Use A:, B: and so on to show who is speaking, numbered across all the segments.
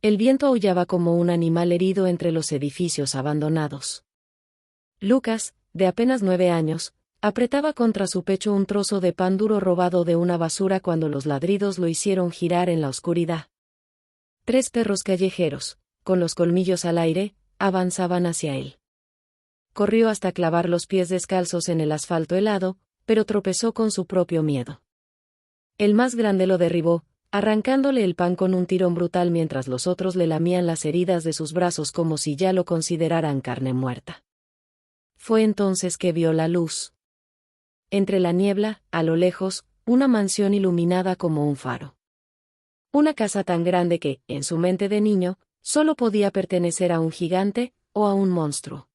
A: El viento aullaba como un animal herido entre los edificios abandonados. Lucas, de apenas 9 años, apretaba contra su pecho un trozo de pan duro robado de una basura cuando los ladridos lo hicieron girar en la oscuridad. 3 perros callejeros, con los colmillos al aire, avanzaban hacia él. Corrió hasta clavar los pies descalzos en el asfalto helado, pero tropezó con su propio miedo. El más grande lo derribó, arrancándole el pan con un tirón brutal mientras los otros le lamían las heridas de sus brazos como si ya lo consideraran carne muerta. Fue entonces que vio la luz. Entre la niebla, a lo lejos, una mansión iluminada como un faro. Una casa tan grande que, en su mente de niño, solo podía pertenecer a un gigante o a un monstruo.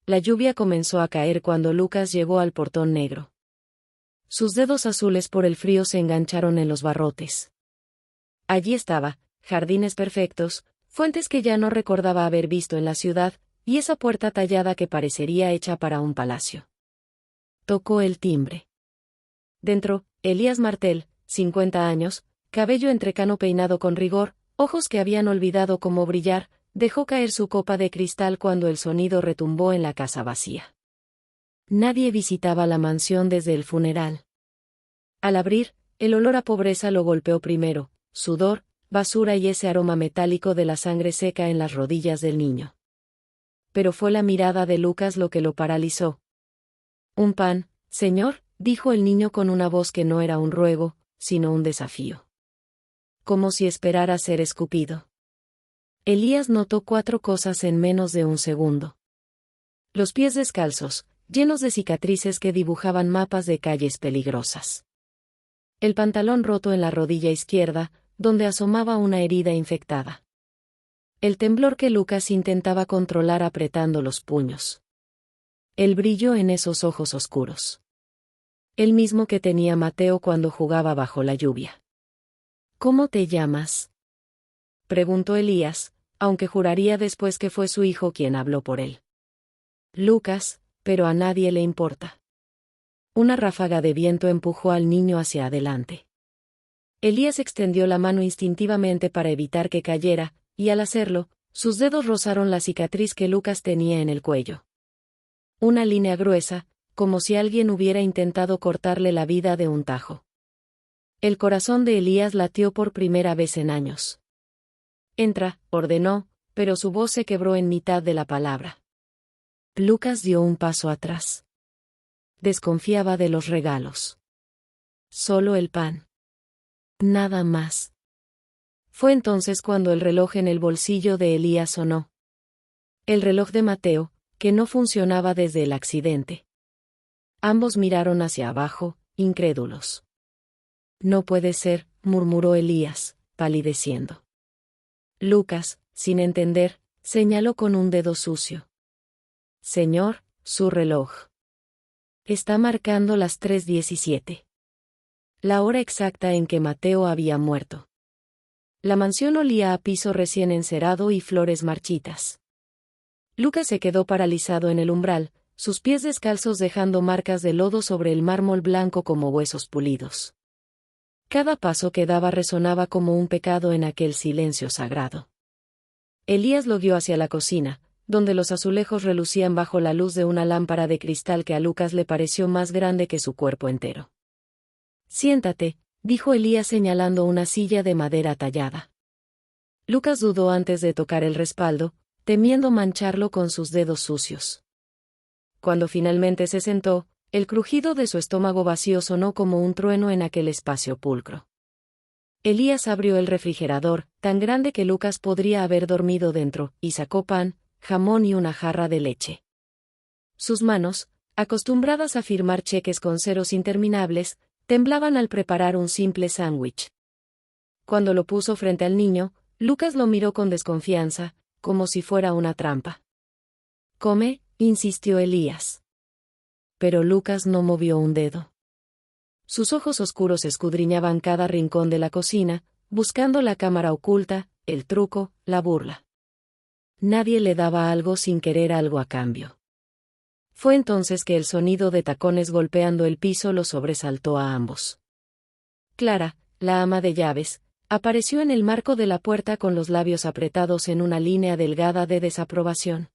A: La lluvia comenzó a caer cuando Lucas llegó al portón negro. Sus dedos azules por el frío se engancharon en los barrotes. Allí estaba, jardines perfectos, fuentes que ya no recordaba haber visto en la ciudad, y esa puerta tallada que parecería hecha para un palacio. Tocó el timbre. Dentro, Elías Martel, 50 años, cabello entrecano peinado con rigor, ojos que habían olvidado cómo brillar, dejó caer su copa de cristal cuando el sonido retumbó en la casa vacía. Nadie visitaba la mansión desde el funeral. Al abrir, el olor a pobreza lo golpeó primero, sudor, basura y ese aroma metálico de la sangre seca en las rodillas del niño. Pero fue la mirada de Lucas lo que lo paralizó. «¿Un pan, señor?», dijo el niño con una voz que no era un ruego, sino un desafío. Como si esperara ser escupido. Elías notó 4 cosas en menos de un segundo. Los pies descalzos, llenos de cicatrices que dibujaban mapas de calles peligrosas. El pantalón roto en la rodilla izquierda, donde asomaba una herida infectada. El temblor que Lucas intentaba controlar apretando los puños. El brillo en esos ojos oscuros. El mismo que tenía Mateo cuando jugaba bajo la lluvia. «¿Cómo te llamas?», preguntó Elías, aunque juraría después que fue su hijo quien habló por él. «Lucas, pero a nadie le importa». Una ráfaga de viento empujó al niño hacia adelante. Elías extendió la mano instintivamente para evitar que cayera, y al hacerlo, sus dedos rozaron la cicatriz que Lucas tenía en el cuello. Una línea gruesa, como si alguien hubiera intentado cortarle la vida de un tajo. El corazón de Elías latió por primera vez en años. «Entra», ordenó, pero su voz se quebró en mitad de la palabra. Lucas dio un paso atrás. Desconfiaba de los regalos. Solo el pan. Nada más. Fue entonces cuando el reloj en el bolsillo de Elías sonó. El reloj de Mateo, que no funcionaba desde el accidente. Ambos miraron hacia abajo, incrédulos. «No puede ser», murmuró Elías, palideciendo. Lucas, sin entender, señaló con un dedo sucio. «Señor, su reloj. Está marcando las 3:17. La hora exacta en que Mateo había muerto». La mansión olía a piso recién encerado y flores marchitas. Lucas se quedó paralizado en el umbral, sus pies descalzos dejando marcas de lodo sobre el mármol blanco como huesos pulidos. Cada paso que daba resonaba como un pecado en aquel silencio sagrado. Elías lo guió hacia la cocina, donde los azulejos relucían bajo la luz de una lámpara de cristal que a Lucas le pareció más grande que su cuerpo entero. «Siéntate», dijo Elías señalando una silla de madera tallada. Lucas dudó antes de tocar el respaldo, temiendo mancharlo con sus dedos sucios. Cuando finalmente se sentó, el crujido de su estómago vacío sonó como un trueno en aquel espacio pulcro. Elías abrió el refrigerador, tan grande que Lucas podría haber dormido dentro, y sacó pan, jamón y una jarra de leche. Sus manos, acostumbradas a firmar cheques con ceros interminables, temblaban al preparar un simple sándwich. Cuando lo puso frente al niño, Lucas lo miró con desconfianza, como si fuera una trampa. «Come», insistió Elías. Pero Lucas no movió un dedo. Sus ojos oscuros escudriñaban cada rincón de la cocina, buscando la cámara oculta, el truco, la burla. Nadie le daba algo sin querer algo a cambio. Fue entonces que el sonido de tacones golpeando el piso los sobresaltó a ambos. Clara, la ama de llaves, apareció en el marco de la puerta con los labios apretados en una línea delgada de desaprobación.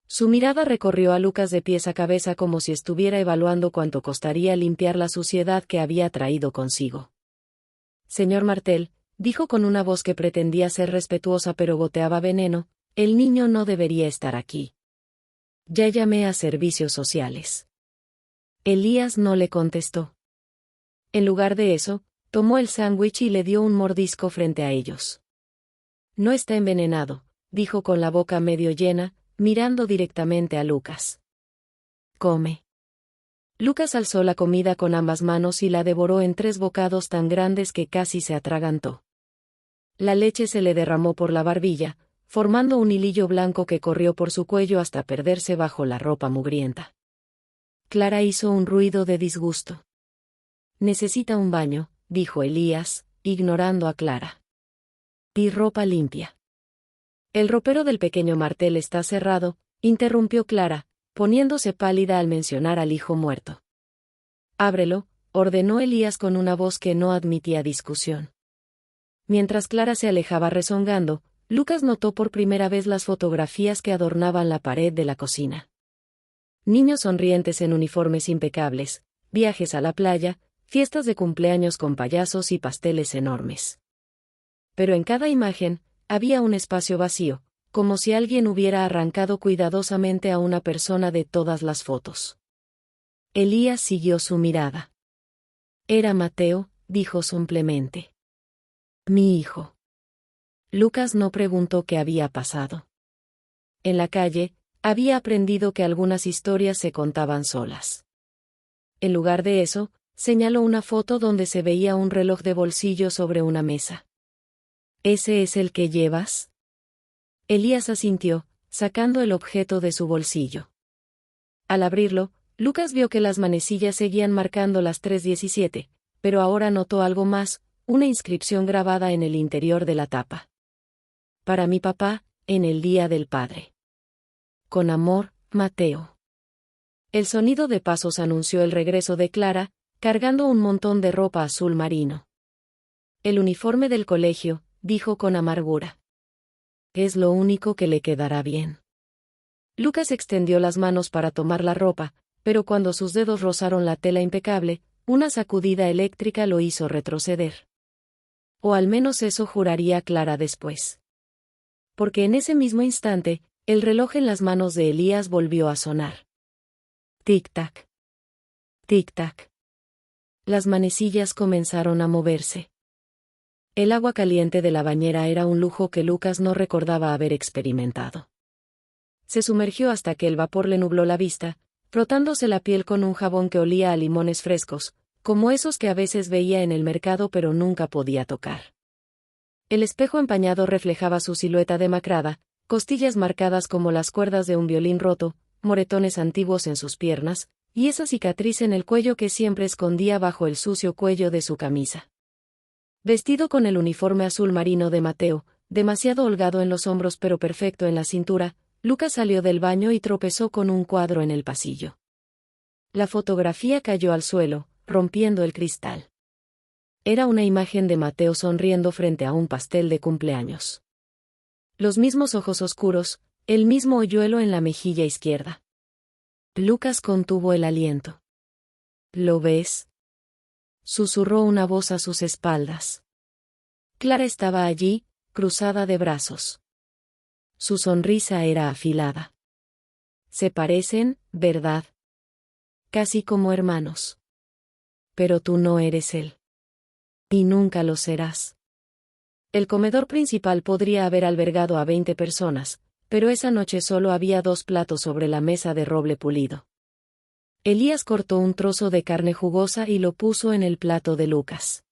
A: Su mirada recorrió a Lucas de pies a cabeza como si estuviera evaluando cuánto costaría limpiar la suciedad que había traído consigo. Señor Martel, dijo con una voz que pretendía ser respetuosa pero goteaba veneno, el niño no debería estar aquí. Ya llamé a servicios sociales. Elías no le contestó. En lugar de eso, tomó el sándwich y le dio un mordisco frente a ellos. No está envenenado, dijo con la boca medio llena, mirando directamente a Lucas. Come. Lucas alzó la comida con ambas manos y la devoró en 3 bocados tan grandes que casi se atragantó. La leche se le derramó por la barbilla, formando un hilillo blanco que corrió por su cuello hasta perderse bajo la ropa mugrienta. Clara hizo un ruido de disgusto. Necesita un baño, dijo Elías, ignorando a Clara. Y ropa limpia. El ropero del pequeño Martel está cerrado, interrumpió Clara, poniéndose pálida al mencionar al hijo muerto. Ábrelo, ordenó Elías con una voz que no admitía discusión. Mientras Clara se alejaba rezongando, Lucas notó por primera vez las fotografías que adornaban la pared de la cocina. Niños sonrientes en uniformes impecables, viajes a la playa, fiestas de cumpleaños con payasos y pasteles enormes. Pero en cada imagen, había un espacio vacío, como si alguien hubiera arrancado cuidadosamente a una persona de todas las fotos. Elías siguió su mirada. Era Mateo, dijo simplemente. Mi hijo. Lucas no preguntó qué había pasado. En la calle, había aprendido que algunas historias se contaban solas. En lugar de eso, señaló una foto donde se veía un reloj de bolsillo sobre una mesa. ¿Ese es el que llevas? Elías asintió, sacando el objeto de su bolsillo. Al abrirlo, Lucas vio que las manecillas seguían marcando las 3:17, pero ahora notó algo más, una inscripción grabada en el interior de la tapa. Para mi papá, en el Día del Padre. Con amor, Mateo. El sonido de pasos anunció el regreso de Clara, cargando un montón de ropa azul marino. El uniforme del colegio, dijo con amargura. Es lo único que le quedará bien. Lucas extendió las manos para tomar la ropa, pero cuando sus dedos rozaron la tela impecable, una sacudida eléctrica lo hizo retroceder. O al menos eso juraría Clara después. Porque en ese mismo instante, el reloj en las manos de Elías volvió a sonar. Tic-tac. Tic-tac. Las manecillas comenzaron a moverse. El agua caliente de la bañera era un lujo que Lucas no recordaba haber experimentado. Se sumergió hasta que el vapor le nubló la vista, frotándose la piel con un jabón que olía a limones frescos, como esos que a veces veía en el mercado pero nunca podía tocar. El espejo empañado reflejaba su silueta demacrada, costillas marcadas como las cuerdas de un violín roto, moretones antiguos en sus piernas, y esa cicatriz en el cuello que siempre escondía bajo el sucio cuello de su camisa. Vestido con el uniforme azul marino de Mateo, demasiado holgado en los hombros pero perfecto en la cintura, Lucas salió del baño y tropezó con un cuadro en el pasillo. La fotografía cayó al suelo, rompiendo el cristal. Era una imagen de Mateo sonriendo frente a un pastel de cumpleaños. Los mismos ojos oscuros, el mismo hoyuelo en la mejilla izquierda. Lucas contuvo el aliento. ¿Lo ves? Susurró una voz a sus espaldas. Clara estaba allí, cruzada de brazos. Su sonrisa era afilada. Se parecen, ¿verdad? Casi como hermanos. Pero tú no eres él. Y nunca lo serás. El comedor principal podría haber albergado a 20 personas, pero esa noche solo había 2 platos sobre la mesa de roble pulido. Elías cortó un trozo de carne jugosa y lo puso en el plato de Lucas.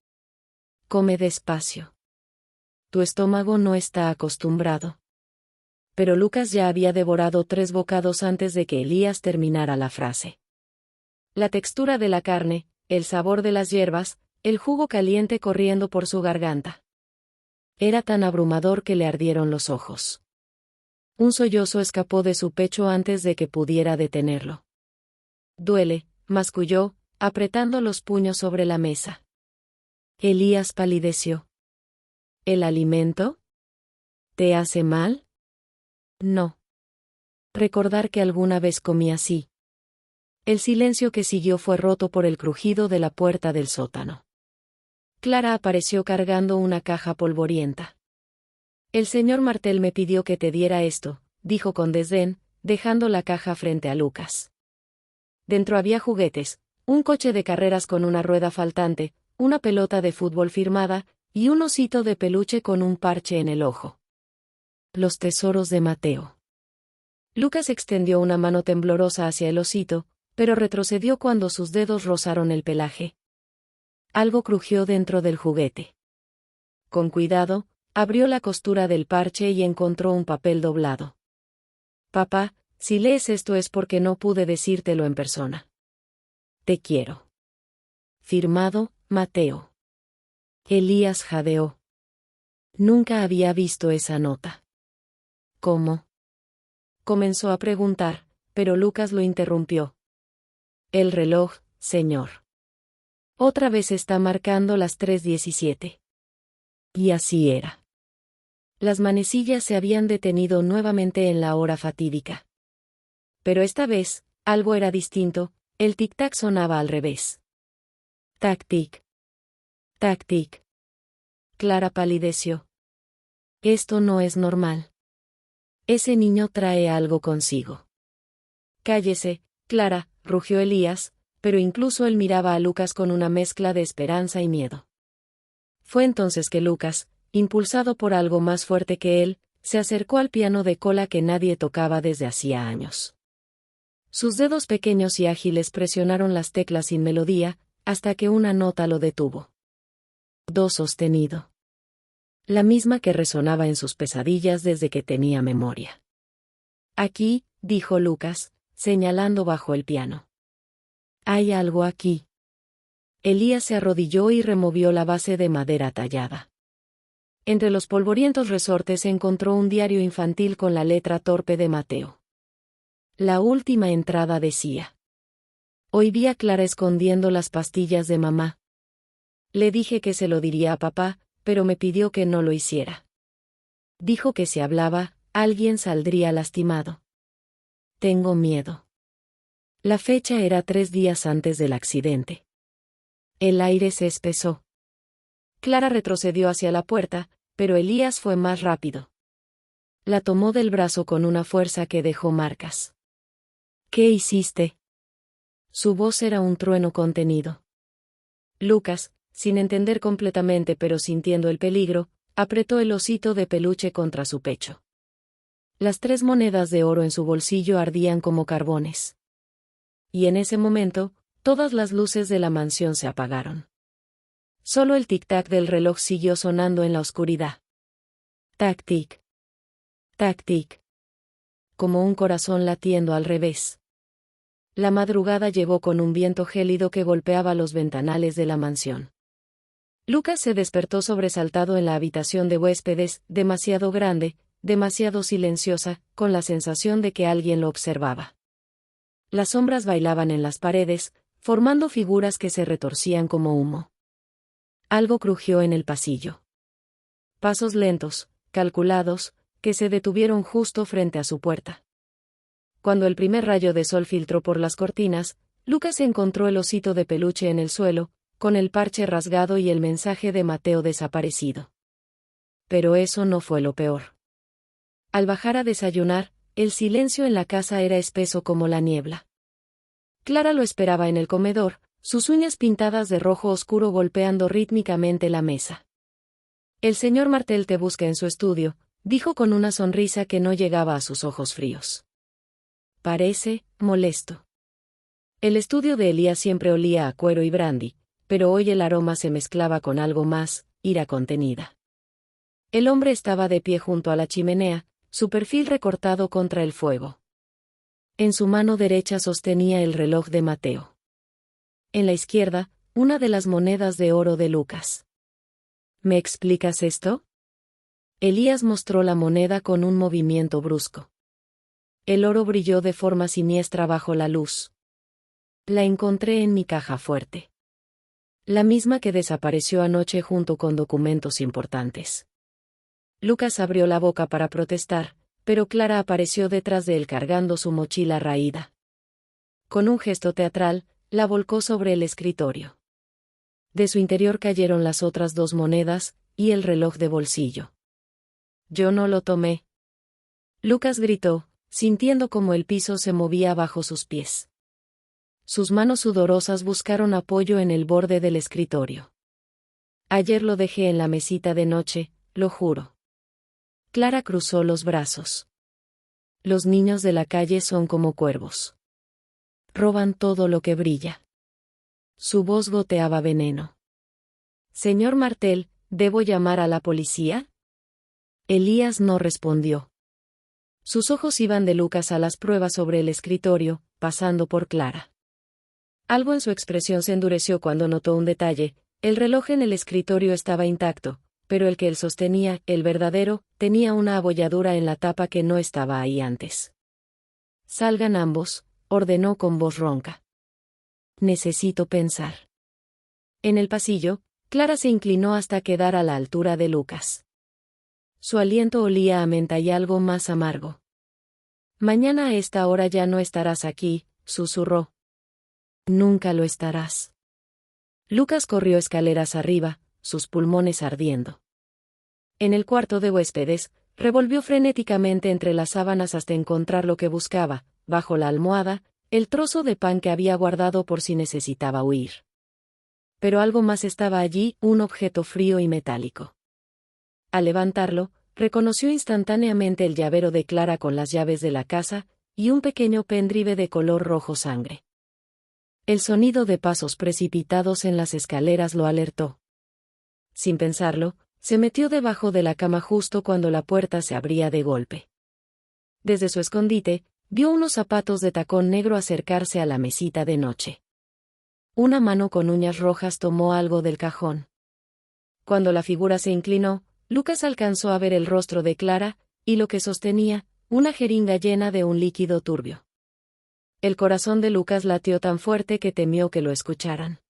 A: Come despacio. Tu estómago no está acostumbrado. Pero Lucas ya había devorado 3 bocados antes de que Elías terminara la frase. La textura de la carne, el sabor de las hierbas, el jugo caliente corriendo por su garganta. Era tan abrumador que le ardieron los ojos. Un sollozo escapó de su pecho antes de que pudiera detenerlo. Duele, masculló, apretando los puños sobre la mesa. Elías palideció. ¿El alimento? ¿Te hace mal? No. Recordar que alguna vez comí así. El silencio que siguió fue roto por el crujido de la puerta del sótano. Clara apareció cargando una caja polvorienta. El señor Martel me pidió que te diera esto, dijo con desdén, dejando la caja frente a Lucas. Dentro había juguetes, un coche de carreras con una rueda faltante, una pelota de fútbol firmada, y un osito de peluche con un parche en el ojo. Los tesoros de Mateo. Lucas extendió una mano temblorosa hacia el osito, pero retrocedió cuando sus dedos rozaron el pelaje. Algo crujió dentro del juguete. Con cuidado, abrió la costura del parche y encontró un papel doblado. Papá, si lees esto es porque no pude decírtelo en persona. Te quiero. Firmado, Mateo. Elías jadeó. Nunca había visto esa nota. ¿Cómo? Comenzó a preguntar, pero Lucas lo interrumpió. El reloj, señor. Otra vez está marcando las 3:17. Y así era. Las manecillas se habían detenido nuevamente en la hora fatídica. Pero esta vez, algo era distinto, el tic-tac sonaba al revés. Tac-tic. Tac-tic. Clara palideció. Esto no es normal. Ese niño trae algo consigo. Cállese, Clara, rugió Elías, pero incluso él miraba a Lucas con una mezcla de esperanza y miedo. Fue entonces que Lucas, impulsado por algo más fuerte que él, se acercó al piano de cola que nadie tocaba desde hacía años. Sus dedos pequeños y ágiles presionaron las teclas sin melodía, hasta que una nota lo detuvo. Do sostenido. La misma que resonaba en sus pesadillas desde que tenía memoria. Aquí, dijo Lucas, señalando bajo el piano. Hay algo aquí. Elías se arrodilló y removió la base de madera tallada. Entre los polvorientos resortes encontró un diario infantil con la letra torpe de Mateo. La última entrada decía: Hoy vi a Clara escondiendo las pastillas de mamá. Le dije que se lo diría a papá, pero me pidió que no lo hiciera. Dijo que si hablaba, alguien saldría lastimado. Tengo miedo. La fecha era 3 días antes del accidente. El aire se espesó. Clara retrocedió hacia la puerta, pero Elías fue más rápido. La tomó del brazo con una fuerza que dejó marcas. ¿Qué hiciste? Su voz era un trueno contenido. Lucas, sin entender completamente pero sintiendo el peligro, apretó el osito de peluche contra su pecho. Las 3 monedas de oro en su bolsillo ardían como carbones. Y en ese momento, todas las luces de la mansión se apagaron. Solo el tic-tac del reloj siguió sonando en la oscuridad. Tac-tic. Tac-tic. Como un corazón latiendo al revés. La madrugada llegó con un viento gélido que golpeaba los ventanales de la mansión. Lucas se despertó sobresaltado en la habitación de huéspedes, demasiado grande, demasiado silenciosa, con la sensación de que alguien lo observaba. Las sombras bailaban en las paredes, formando figuras que se retorcían como humo. Algo crujió en el pasillo. Pasos lentos, calculados, que se detuvieron justo frente a su puerta. Cuando el primer rayo de sol filtró por las cortinas, Lucas encontró el osito de peluche en el suelo, con el parche rasgado y el mensaje de Mateo desaparecido. Pero eso no fue lo peor. Al bajar a desayunar, el silencio en la casa era espeso como la niebla. Clara lo esperaba en el comedor, sus uñas pintadas de rojo oscuro golpeando rítmicamente la mesa. El señor Martel te busca en su estudio, dijo con una sonrisa que no llegaba a sus ojos fríos. Parece molesto. El estudio de Elías siempre olía a cuero y brandy, pero hoy el aroma se mezclaba con algo más, ira contenida. El hombre estaba de pie junto a la chimenea, su perfil recortado contra el fuego. En su mano derecha sostenía el reloj de Mateo. En la izquierda, una de las monedas de oro de Lucas. ¿Me explicas esto? Elías mostró la moneda con un movimiento brusco. El oro brilló de forma siniestra bajo la luz. La encontré en mi caja fuerte. La misma que desapareció anoche junto con documentos importantes. Lucas abrió la boca para protestar, pero Clara apareció detrás de él cargando su mochila raída. Con un gesto teatral, la volcó sobre el escritorio. De su interior cayeron las otras 2 monedas, y el reloj de bolsillo. Yo no lo tomé. Lucas gritó, sintiendo como el piso se movía bajo sus pies. Sus manos sudorosas buscaron apoyo en el borde del escritorio. Ayer lo dejé en la mesita de noche, lo juro. Clara cruzó los brazos. Los niños de la calle son como cuervos. Roban todo lo que brilla. Su voz goteaba veneno. Señor Martel, ¿debo llamar a la policía? Elías no respondió. Sus ojos iban de Lucas a las pruebas sobre el escritorio, pasando por Clara. Algo en su expresión se endureció cuando notó un detalle: el reloj en el escritorio estaba intacto, pero el que él sostenía, el verdadero, tenía una abolladura en la tapa que no estaba ahí antes. Salgan ambos, ordenó con voz ronca. Necesito pensar. En el pasillo, Clara se inclinó hasta quedar a la altura de Lucas. Su aliento olía a menta y algo más amargo. Mañana a esta hora ya no estarás aquí, susurró. Nunca lo estarás. Lucas corrió escaleras arriba, sus pulmones ardiendo. En el cuarto de huéspedes, revolvió frenéticamente entre las sábanas hasta encontrar lo que buscaba, bajo la almohada, el trozo de pan que había guardado por si necesitaba huir. Pero algo más estaba allí, un objeto frío y metálico. Al levantarlo, reconoció instantáneamente el llavero de Clara con las llaves de la casa, y un pequeño pendrive de color rojo sangre. El sonido de pasos precipitados en las escaleras lo alertó. Sin pensarlo, se metió debajo de la cama justo cuando la puerta se abría de golpe. Desde su escondite, vio unos zapatos de tacón negro acercarse a la mesita de noche. Una mano con uñas rojas tomó algo del cajón. Cuando la figura se inclinó, Lucas alcanzó a ver el rostro de Clara, y lo que sostenía, una jeringa llena de un líquido turbio. El corazón de Lucas latió tan fuerte que temió que lo escucharan.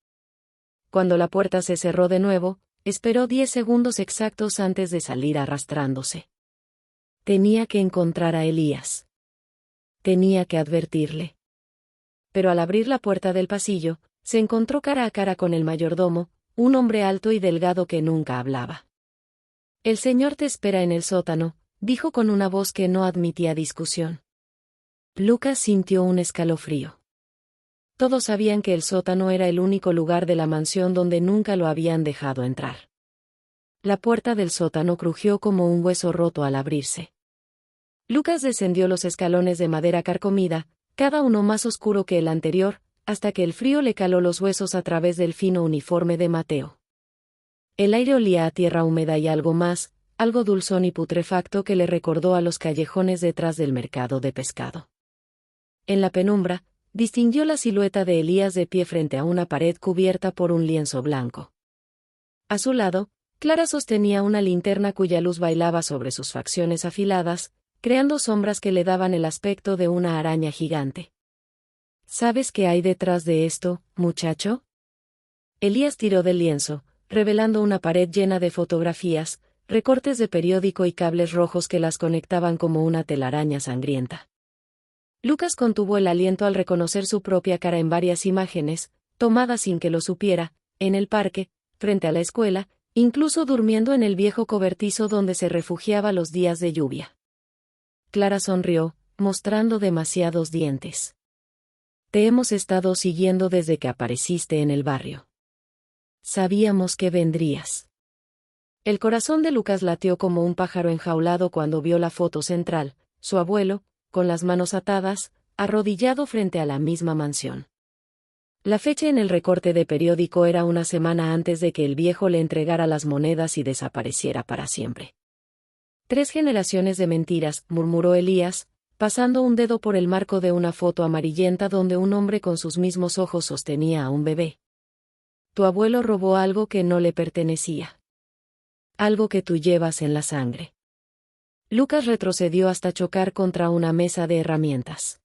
A: Cuando la puerta se cerró de nuevo, esperó 10 segundos exactos antes de salir arrastrándose. Tenía que encontrar a Elías. Tenía que advertirle. Pero al abrir la puerta del pasillo, se encontró cara a cara con el mayordomo, un hombre alto y delgado que nunca hablaba. El señor te espera en el sótano, dijo con una voz que no admitía discusión. Lucas sintió un escalofrío. Todos sabían que el sótano era el único lugar de la mansión donde nunca lo habían dejado entrar. La puerta del sótano crujió como un hueso roto al abrirse. Lucas descendió los escalones de madera carcomida, cada uno más oscuro que el anterior, hasta que el frío le caló los huesos a través del fino uniforme de Mateo. El aire olía a tierra húmeda y algo más, algo dulzón y putrefacto que le recordó a los callejones detrás del mercado de pescado. En la penumbra, distinguió la silueta de Elías de pie frente a una pared cubierta por un lienzo blanco. A su lado, Clara sostenía una linterna cuya luz bailaba sobre sus facciones afiladas, creando sombras que le daban el aspecto de una araña gigante. ¿Sabes qué hay detrás de esto, muchacho? Elías tiró del lienzo, revelando una pared llena de fotografías, recortes de periódico y cables rojos que las conectaban como una telaraña sangrienta. Lucas contuvo el aliento al reconocer su propia cara en varias imágenes, tomadas sin que lo supiera, en el parque, frente a la escuela, incluso durmiendo en el viejo cobertizo donde se refugiaba los días de lluvia. Clara sonrió, mostrando demasiados dientes. Te hemos estado siguiendo desde que apareciste en el barrio. Sabíamos que vendrías. El corazón de Lucas latió como un pájaro enjaulado cuando vio la foto central, su abuelo, con las manos atadas, arrodillado frente a la misma mansión. La fecha en el recorte de periódico era una semana antes de que el viejo le entregara las monedas y desapareciera para siempre. 3 generaciones de mentiras, murmuró Elías, pasando un dedo por el marco de una foto amarillenta donde un hombre con sus mismos ojos sostenía a un bebé. Tu abuelo robó algo que no le pertenecía. Algo que tú llevas en la sangre. Lucas retrocedió hasta chocar contra una mesa de herramientas.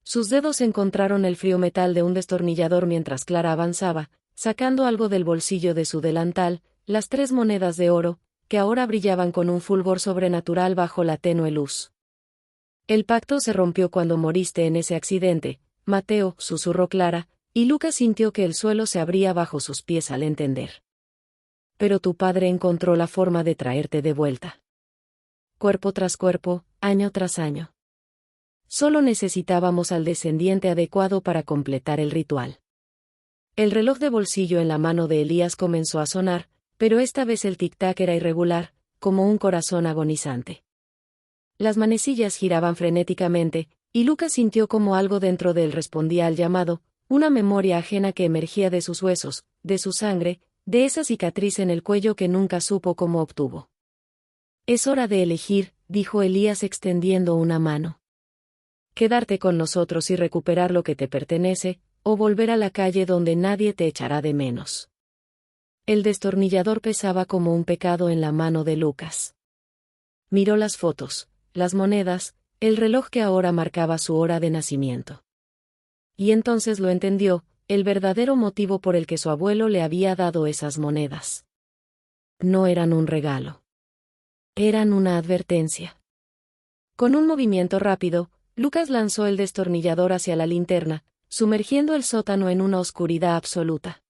A: Sus dedos encontraron el frío metal de un destornillador mientras Clara avanzaba, sacando algo del bolsillo de su delantal, las 3 monedas de oro, que ahora brillaban con un fulgor sobrenatural bajo la tenue luz. El pacto se rompió cuando moriste en ese accidente, Mateo, susurró Clara, y Lucas sintió que el suelo se abría bajo sus pies al entender. Pero tu padre encontró la forma de traerte de vuelta. Cuerpo tras cuerpo, año tras año. Solo necesitábamos al descendiente adecuado para completar el ritual. El reloj de bolsillo en la mano de Elías comenzó a sonar, pero esta vez el tic-tac era irregular, como un corazón agonizante. Las manecillas giraban frenéticamente, y Lucas sintió como algo dentro de él respondía al llamado, una memoria ajena que emergía de sus huesos, de su sangre, de esa cicatriz en el cuello que nunca supo cómo obtuvo. Es hora de elegir, dijo Elías extendiendo una mano. Quedarte con nosotros y recuperar lo que te pertenece, o volver a la calle donde nadie te echará de menos. El destornillador pesaba como un pecado en la mano de Lucas. Miró las fotos, las monedas, el reloj que ahora marcaba su hora de nacimiento. Y entonces lo entendió, el verdadero motivo por el que su abuelo le había dado esas monedas. No eran un regalo. Eran una advertencia. Con un movimiento rápido, Lucas lanzó el destornillador hacia la linterna, sumergiendo el sótano en una oscuridad absoluta.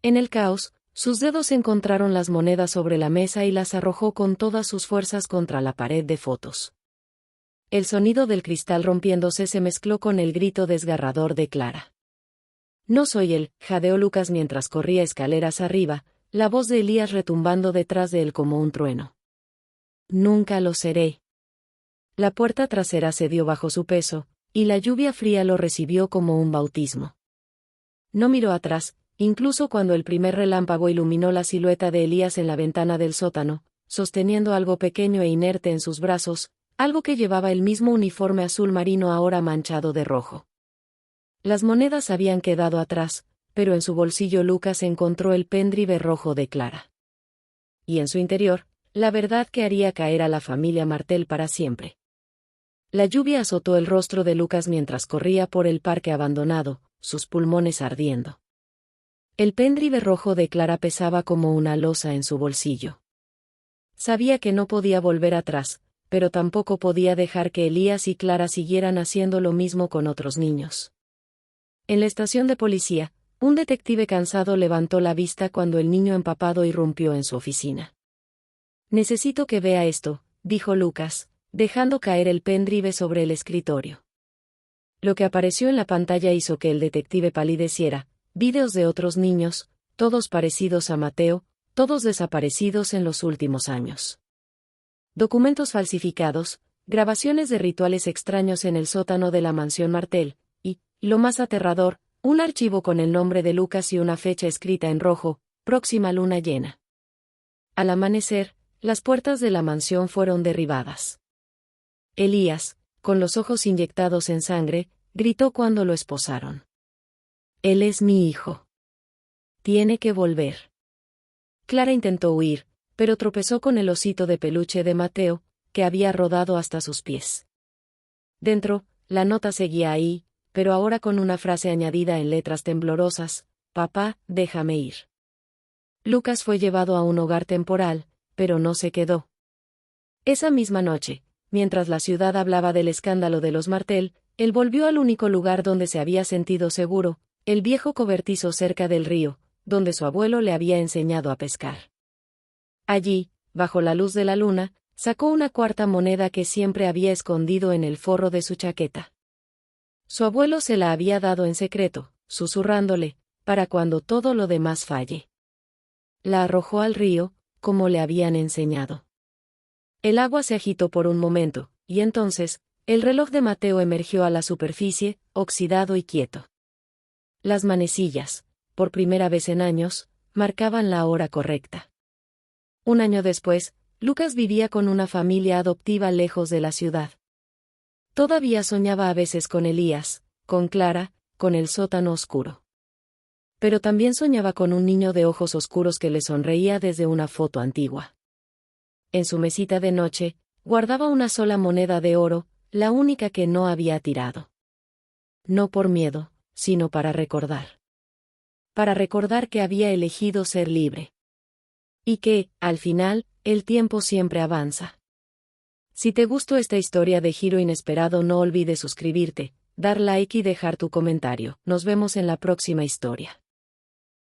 A: En el caos, sus dedos encontraron las monedas sobre la mesa y las arrojó con todas sus fuerzas contra la pared de fotos. El sonido del cristal rompiéndose se mezcló con el grito desgarrador de Clara. No soy él, jadeó Lucas mientras corría escaleras arriba, la voz de Elías retumbando detrás de él como un trueno. Nunca lo seré. La puerta trasera cedió bajo su peso, y la lluvia fría lo recibió como un bautismo. No miró atrás, incluso cuando el primer relámpago iluminó la silueta de Elías en la ventana del sótano, sosteniendo algo pequeño e inerte en sus brazos, algo que llevaba el mismo uniforme azul marino ahora manchado de rojo. Las monedas habían quedado atrás, pero en su bolsillo Lucas encontró el pendrive rojo de Clara. Y en su interior, la verdad que haría caer a la familia Martel para siempre. La lluvia azotó el rostro de Lucas mientras corría por el parque abandonado, sus pulmones ardiendo. El pendrive rojo de Clara pesaba como una losa en su bolsillo. Sabía que no podía volver atrás, pero tampoco podía dejar que Elías y Clara siguieran haciendo lo mismo con otros niños. En la estación de policía, un detective cansado levantó la vista cuando el niño empapado irrumpió en su oficina. Necesito que vea esto, dijo Lucas, dejando caer el pendrive sobre el escritorio. Lo que apareció en la pantalla hizo que el detective palideciera, vídeos de otros niños, todos parecidos a Mateo, todos desaparecidos en los últimos años. Documentos falsificados, grabaciones de rituales extraños en el sótano de la mansión Martel, y, lo más aterrador, un archivo con el nombre de Lucas y una fecha escrita en rojo, próxima luna llena. Al amanecer, las puertas de la mansión fueron derribadas. Elías, con los ojos inyectados en sangre, gritó cuando lo esposaron. Él es mi hijo. Tiene que volver. Clara intentó huir, pero tropezó con el osito de peluche de Mateo, que había rodado hasta sus pies. Dentro, la nota seguía ahí, pero ahora con una frase añadida en letras temblorosas: Papá, déjame ir. Lucas fue llevado a un hogar temporal, pero no se quedó. Esa misma noche, mientras la ciudad hablaba del escándalo de los Martel, él volvió al único lugar donde se había sentido seguro, el viejo cobertizo cerca del río, donde su abuelo le había enseñado a pescar. Allí, bajo la luz de la luna, sacó una cuarta moneda que siempre había escondido en el forro de su chaqueta. Su abuelo se la había dado en secreto, susurrándole, para cuando todo lo demás falle. La arrojó al río, como le habían enseñado. El agua se agitó por un momento, y entonces, el reloj de Mateo emergió a la superficie, oxidado y quieto. Las manecillas, por primera vez en años, marcaban la hora correcta. Un año después, Lucas vivía con una familia adoptiva lejos de la ciudad. Todavía soñaba a veces con Elías, con Clara, con el sótano oscuro. Pero también soñaba con un niño de ojos oscuros que le sonreía desde una foto antigua. En su mesita de noche, guardaba una sola moneda de oro, la única que no había tirado. No por miedo, sino para recordar. Para recordar que había elegido ser libre. Y que, al final, El tiempo siempre avanza. Si te gustó esta historia de giro inesperado, no olvides suscribirte, dar like y dejar tu comentario. Nos vemos en la próxima historia.